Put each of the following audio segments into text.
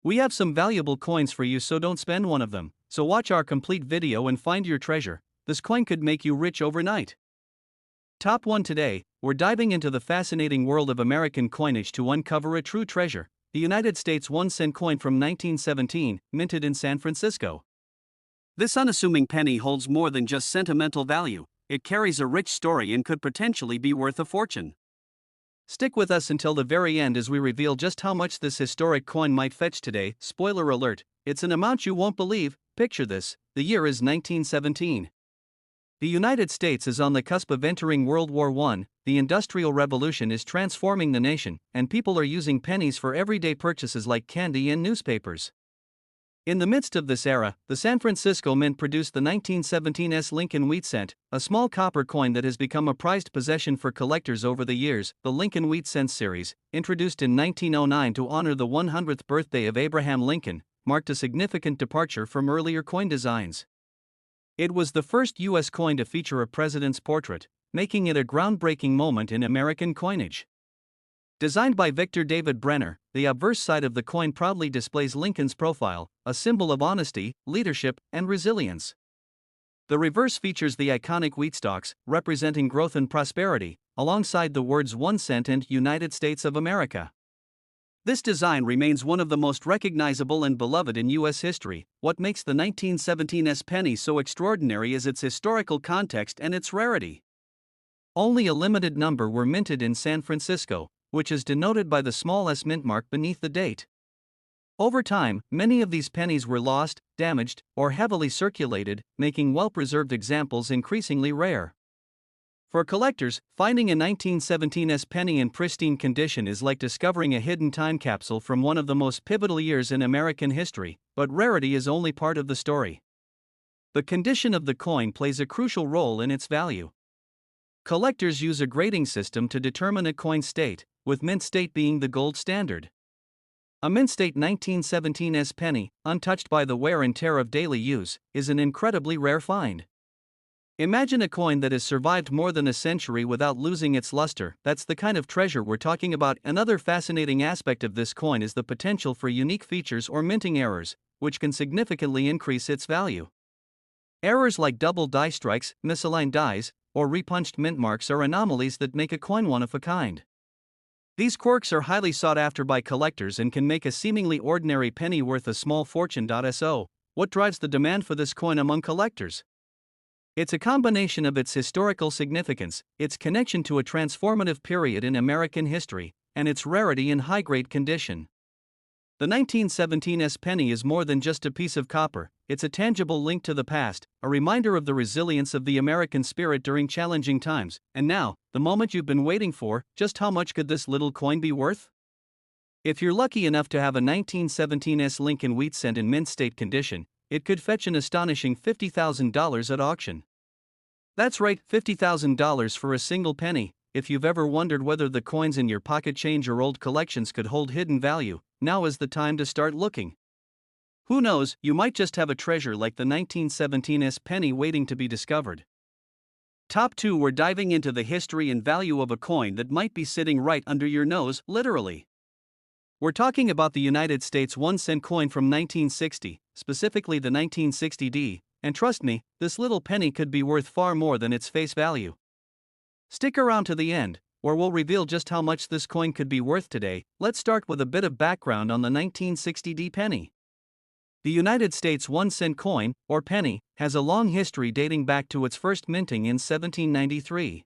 We have some valuable coins for you, so don't spend one of them. So watch our complete video and find your treasure. This coin could make you rich overnight. Top 1 today, we're diving into the fascinating world of American coinage to uncover a true treasure, the United States 1-cent coin from 1917, minted in San Francisco. This unassuming penny holds more than just sentimental value. It carries a rich story and could potentially be worth a fortune. Stick with us until the very end as we reveal just how much this historic coin might fetch today. Spoiler alert, it's an amount you won't believe. Picture this, the year is 1917. The United States is on the cusp of entering World War I, the Industrial Revolution is transforming the nation, and people are using pennies for everyday purchases like candy and newspapers. In the midst of this era, the San Francisco Mint produced the 1917's Lincoln Wheat Cent, a small copper coin that has become a prized possession for collectors over the years. The Lincoln Wheat Cent series, introduced in 1909 to honor the 100th birthday of Abraham Lincoln, marked a significant departure from earlier coin designs. It was the first U.S. coin to feature a president's portrait, making it a groundbreaking moment in American coinage. Designed by Victor David Brenner, the obverse side of the coin proudly displays Lincoln's profile, a symbol of honesty, leadership, and resilience. The reverse features the iconic wheat stalks, representing growth and prosperity, alongside the words 1 cent and United States of America. This design remains one of the most recognizable and beloved in U.S. history. What makes the 1917's penny so extraordinary is its historical context and its rarity. Only a limited number were minted in San Francisco, which is denoted by the small s mint mark beneath the date. Over time, many of these pennies were lost, damaged, or heavily circulated, making well-preserved examples increasingly rare. For collectors, finding a 1917's penny in pristine condition is like discovering a hidden time capsule from one of the most pivotal years in American history, but rarity is only part of the story. The condition of the coin plays a crucial role in its value. Collectors use a grading system to determine a coin's state, with mint state being the gold standard. A mint state 1917's penny, untouched by the wear and tear of daily use, is an incredibly rare find. Imagine a coin that has survived more than a century without losing its luster. That's the kind of treasure we're talking about. Another fascinating aspect of this coin is the potential for unique features or minting errors, which can significantly increase its value. Errors like double die strikes, misaligned dies, or repunched mint marks are anomalies that make a coin one of a kind. These quirks are highly sought after by collectors and can make a seemingly ordinary penny worth a small fortune. So, what drives the demand for this coin among collectors? It's a combination of its historical significance, its connection to a transformative period in American history, and its rarity and high-grade condition. The 1917's penny is more than just a piece of copper, it's a tangible link to the past, a reminder of the resilience of the American spirit during challenging times. And now, the moment you've been waiting for, just how much could this little coin be worth? If you're lucky enough to have a 1917's Lincoln Wheat Cent in mint state condition, it could fetch an astonishing $50,000 at auction. That's right, $50,000 for a single penny. If you've ever wondered whether the coins in your pocket change or old collections could hold hidden value, now is the time to start looking. Who knows, you might just have a treasure like the 1917's penny waiting to be discovered. Top 2, we're diving into the history and value of a coin that might be sitting right under your nose, literally. We're talking about the United States 1-cent coin from 1960, specifically the 1960D, and trust me, this little penny could be worth far more than its face value. Stick around to the end, where we'll reveal just how much this coin could be worth today. Let's start with a bit of background on the 1960D penny. The United States 1-cent coin, or penny, has a long history dating back to its first minting in 1793.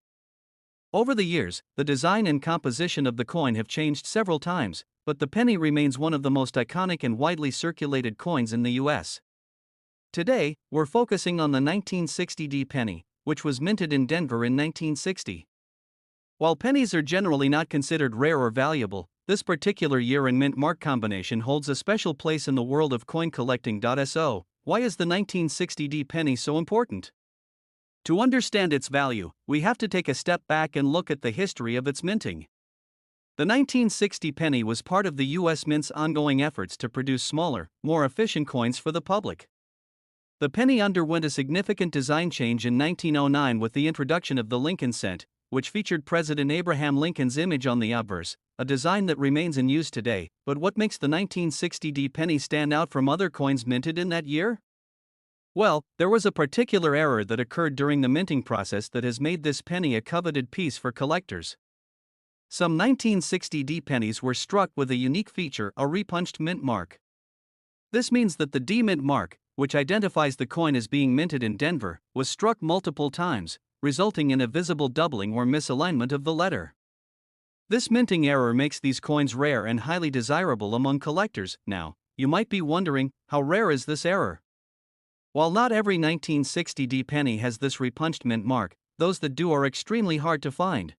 Over the years, the design and composition of the coin have changed several times, but the penny remains one of the most iconic and widely circulated coins in the U.S. Today, we're focusing on the 1960D penny, which was minted in Denver in 1960. While pennies are generally not considered rare or valuable, this particular year and mint mark combination holds a special place in the world of coin collecting. So, why is the 1960D penny so important? To understand its value, we have to take a step back and look at the history of its minting. The 1960 penny was part of the U.S. Mint's ongoing efforts to produce smaller, more efficient coins for the public. The penny underwent a significant design change in 1909 with the introduction of the Lincoln cent, which featured President Abraham Lincoln's image on the obverse, a design that remains in use today. But what makes the 1960 penny stand out from other coins minted in that year? Well, there was a particular error that occurred during the minting process that has made this penny a coveted piece for collectors. Some 1960 pennies were struck with a unique feature, a repunched mint mark. This means that the D mint mark, which identifies the coin as being minted in Denver, was struck multiple times, resulting in a visible doubling or misalignment of the letter. This minting error makes these coins rare and highly desirable among collectors. Now, you might be wondering, how rare is this error? While not every 1960 penny has this repunched mint mark, those that do are extremely hard to find.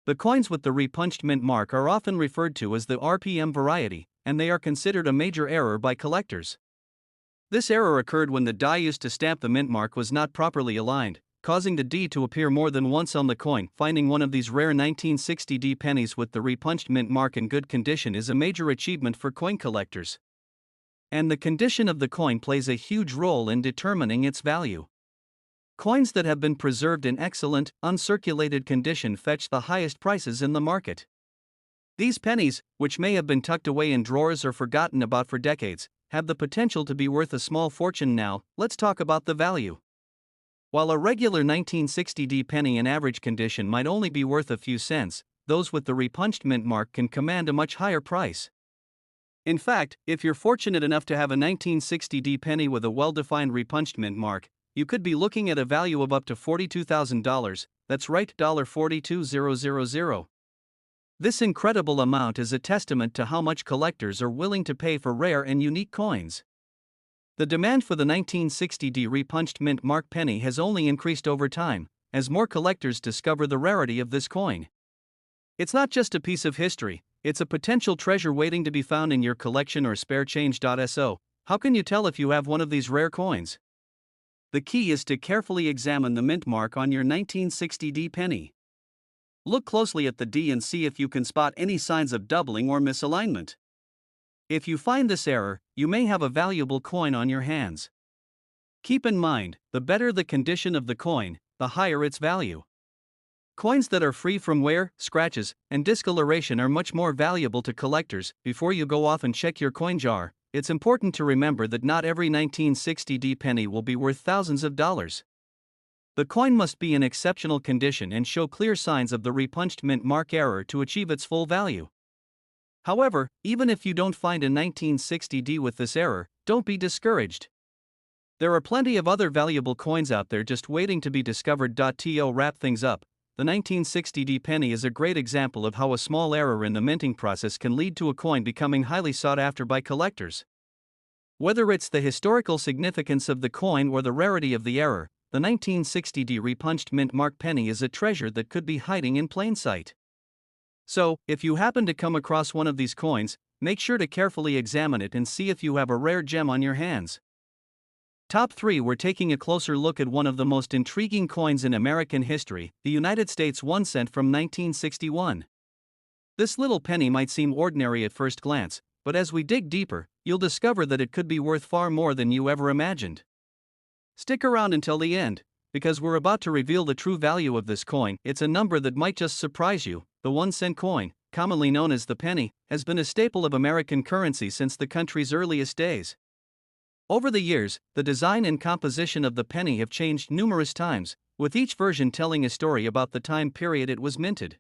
The coins with the repunched mint mark are often referred to as the RPM variety, and they are considered a major error by collectors. This error occurred when the die used to stamp the mint mark was not properly aligned, causing the D to appear more than once on the coin. Finding one of these rare 1960 pennies with the repunched mint mark in good condition is a major achievement for coin collectors. And the condition of the coin plays a huge role in determining its value. Coins that have been preserved in excellent, uncirculated condition fetch the highest prices in the market. These pennies, which may have been tucked away in drawers or forgotten about for decades, have the potential to be worth a small fortune. Now, let's talk about the value. While a regular 1960 penny in average condition might only be worth a few cents, those with the repunched mint mark can command a much higher price. In fact, if you're fortunate enough to have a 1960 penny with a well-defined repunched mint mark, you could be looking at a value of up to $42,000, that's right, $42,000. This incredible amount is a testament to how much collectors are willing to pay for rare and unique coins. The demand for the 1960 repunched mint mark penny has only increased over time, as more collectors discover the rarity of this coin. It's not just a piece of history, it's a potential treasure waiting to be found in your collection or spare change. So, how can you tell if you have one of these rare coins? The key is to carefully examine the mint mark on your 1960 penny. Look closely at the D and see if you can spot any signs of doubling or misalignment. If you find this error, you may have a valuable coin on your hands. Keep in mind, the better the condition of the coin, the higher its value. Coins that are free from wear, scratches, and discoloration are much more valuable to collectors. Before you go off and check your coin jar, it's important to remember that not every 1960 penny will be worth thousands of dollars. The coin must be in exceptional condition and show clear signs of the repunched mint mark error to achieve its full value. However, even if you don't find a 1960 with this error, don't be discouraged. There are plenty of other valuable coins out there just waiting to be discovered. To wrap things up, the 1960 penny is a great example of how a small error in the minting process can lead to a coin becoming highly sought after by collectors. Whether it's the historical significance of the coin or the rarity of the error, the 1960 repunched mint mark penny is a treasure that could be hiding in plain sight. So, if you happen to come across one of these coins, make sure to carefully examine it and see if you have a rare gem on your hands. Top 3. We're taking a closer look at one of the most intriguing coins in American history, the United States 1 cent from 1961. This little penny might seem ordinary at first glance, but as we dig deeper, you'll discover that it could be worth far more than you ever imagined. Stick around until the end, because we're about to reveal the true value of this coin. It's a number that might just surprise you. The 1 cent coin, commonly known as the penny, has been a staple of American currency since the country's earliest days. Over the years, the design and composition of the penny have changed numerous times, with each version telling a story about the time period it was minted.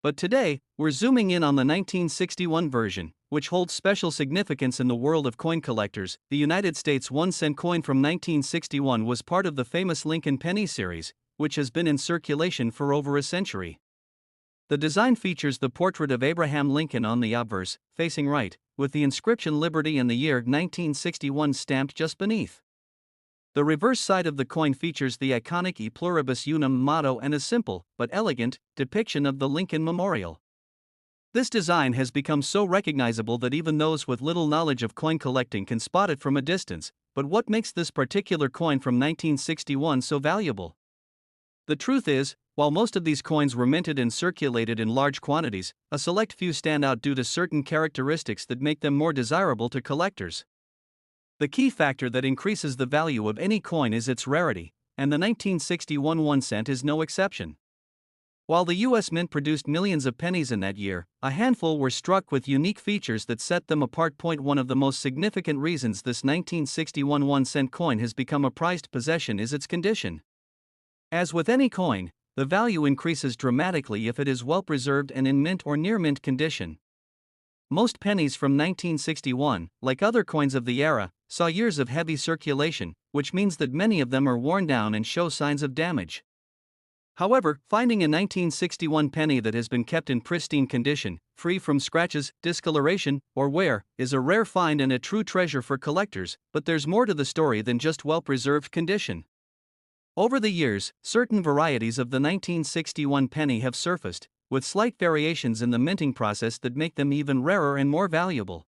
But today, we're zooming in on the 1961 version, which holds special significance in the world of coin collectors. The United States 1 cent coin from 1961 was part of the famous Lincoln penny series, which has been in circulation for over a century. The design features the portrait of Abraham Lincoln on the obverse, facing right, with the inscription Liberty and the year 1961 stamped just beneath. The reverse side of the coin features the iconic E Pluribus Unum motto and a simple, but elegant, depiction of the Lincoln Memorial. This design has become so recognizable that even those with little knowledge of coin collecting can spot it from a distance. But what makes this particular coin from 1961 so valuable? The truth is, while most of these coins were minted and circulated in large quantities, a select few stand out due to certain characteristics that make them more desirable to collectors. The key factor that increases the value of any coin is its rarity, and the 1961 1 cent is no exception. While the US Mint produced millions of pennies in that year, a handful were struck with unique features that set them apart. One of the most significant reasons this 1961 1-cent coin has become a prized possession is its condition. As with any coin, the value increases dramatically if it is well preserved and in mint or near mint condition. Most pennies from 1961, like other coins of the era, saw years of heavy circulation, which means that many of them are worn down and show signs of damage. However, finding a 1961 penny that has been kept in pristine condition, free from scratches, discoloration, or wear, is a rare find and a true treasure for collectors. But there's more to the story than just well-preserved condition. Over the years, certain varieties of the 1961 penny have surfaced, with slight variations in the minting process that make them even rarer and more valuable.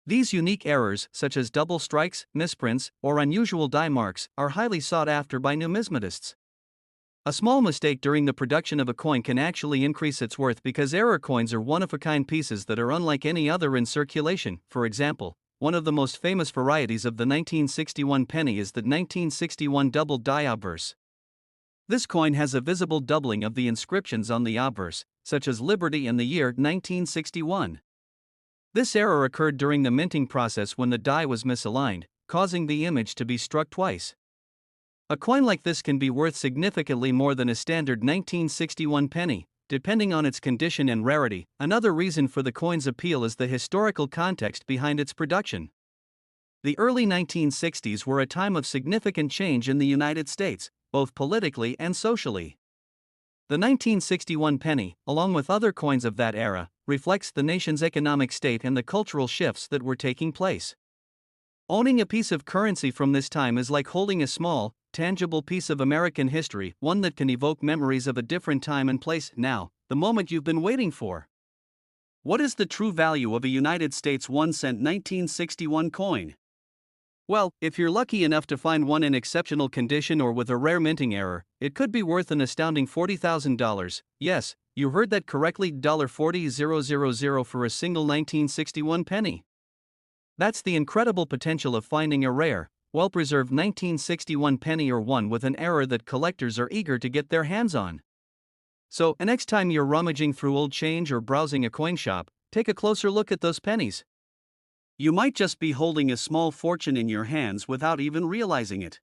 These unique errors, such as double strikes, misprints, or unusual die marks, are highly sought after by numismatists. A small mistake during the production of a coin can actually increase its worth because error coins are one-of-a-kind pieces that are unlike any other in circulation. For example, one of the most famous varieties of the 1961 penny is the 1961 double die obverse. This coin has a visible doubling of the inscriptions on the obverse, such as Liberty and the year 1961. This error occurred during the minting process when the die was misaligned, causing the image to be struck twice. A coin like this can be worth significantly more than a standard 1961 penny, depending on its condition and rarity. Another reason for the coin's appeal is the historical context behind its production. The early 1960s were a time of significant change in the United States, both politically and socially. The 1961 penny, along with other coins of that era, reflects the nation's economic state and the cultural shifts that were taking place. Owning a piece of currency from this time is like holding a small, tangible piece of American history, one that can evoke memories of a different time and place. Now, the moment you've been waiting for. What is the true value of a United States 1-cent 1961 coin? Well, if you're lucky enough to find one in exceptional condition or with a rare minting error, it could be worth an astounding $40,000. Yes, you heard that correctly, $40,000 for a single 1961 penny. That's the incredible potential of finding a rare, well-preserved 1961 penny or one with an error that collectors are eager to get their hands on. So, next time you're rummaging through old change or browsing a coin shop, take a closer look at those pennies. You might just be holding a small fortune in your hands without even realizing it.